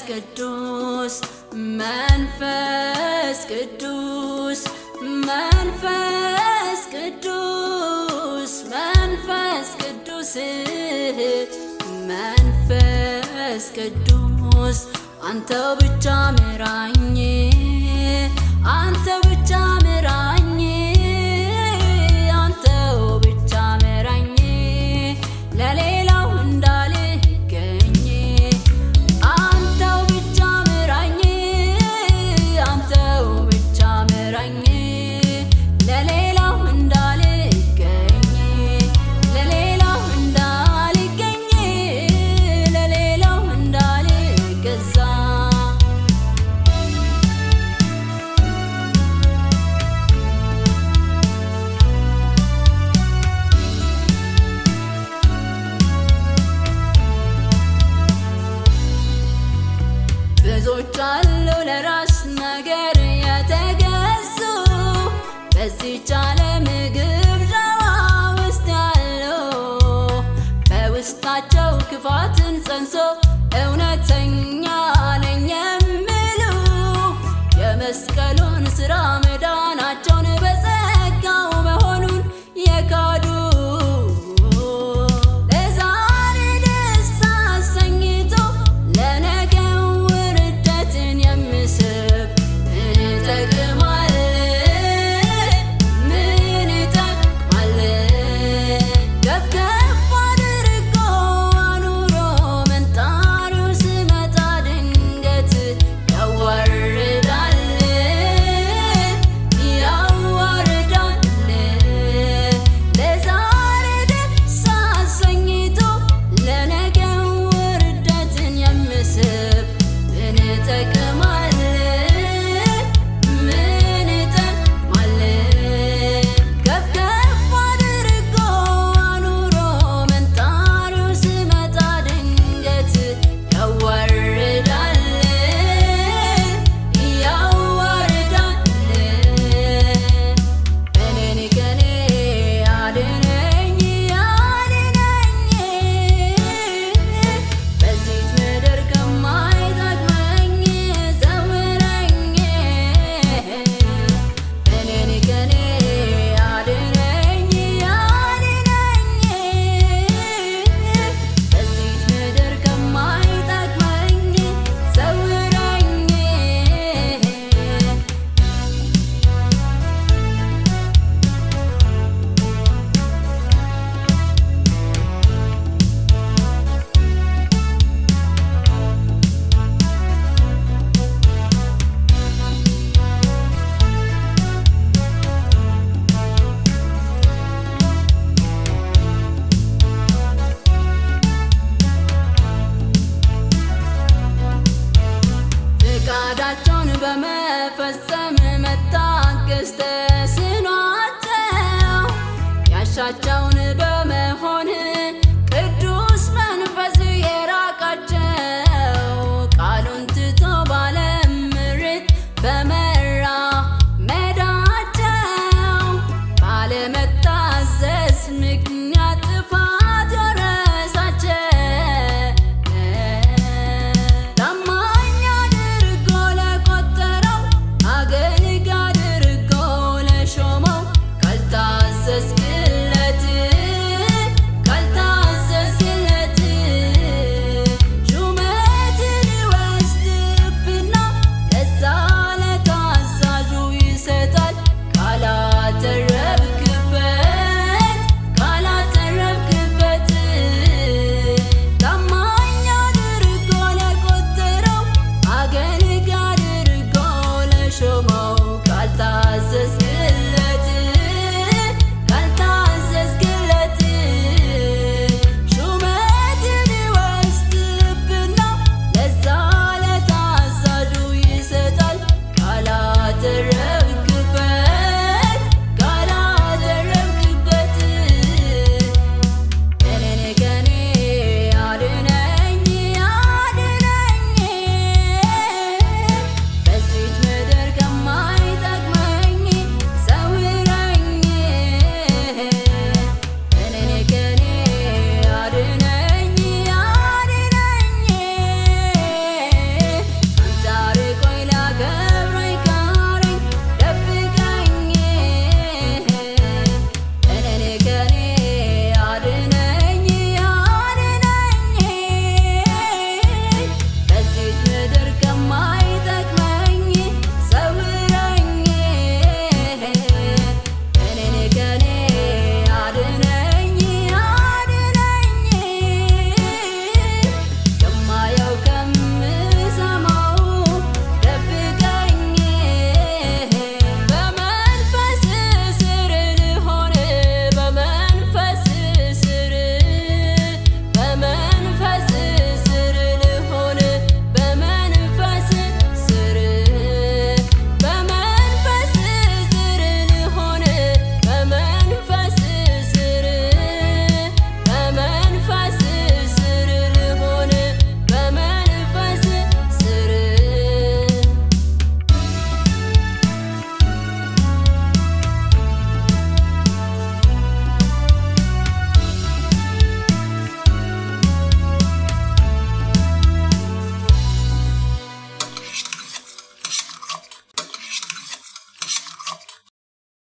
ቅዱስ መንፈስ ቅዱስ መንፈስ ቅዱስ መንፈስ ቅዱስ መንፈስ ቅዱስ አንተው ብቻ ምራኝ አንተው ብቻ ምራኝ አንተው ብቻ ምራኝ ለሌላው እንዳልገኝ አንተው ብቻ ምራኝ አንተው ብቻ ምራኝ ለሌላው እንዳልገኝ ለሌላው እንዳልገኝ ለሌላው እንዳልገዛ ብዙዎች አሉ ለራስ ነገር የተገዙ በዚህች ዓለም ግብዣዋ ውስጥ ያሉ በውስጣቸው ክፋትን ጸንሶ እውነተኛ ነኝ የሚሉ የመስቀሉን ሥራ መዳናቸውን በጸጋው መሆኑን የካዱ ለዛሬ ደስ አሰኝቶ ለነገው ውርደትን የሚስብ ምን ይጠቅማል? ምን ይጠቅማል? ከፍ ከፍ አድርጎ አኑሮ መንጣሪው ሲመጣ ድንገት ያዋርዳል ያዋርዳል ለዛሬ ደስ አሰኝቶ ለነገው ውርደትን የሚስብ ምን ይጠቅማል? ምን ይጠቅማል? ከፍ ከፍ አድርጎ አኑሮ መንጣሪው ሲመጣ ድንገት ያዋርዳል ያዋርዳል እኔን ከኔ አድነኝ አድነኝ በዚህች ምድር ከማይጠቅመኝ ሰውረኝ እኔን ከኔ አድነኝ አድነኝ በዚህች ምድር ከማይጠቅመኝ ሰውረኝ ፍቃዳቸውን በመፈጸም መታገስ ተስኗቸው ያሻቸውን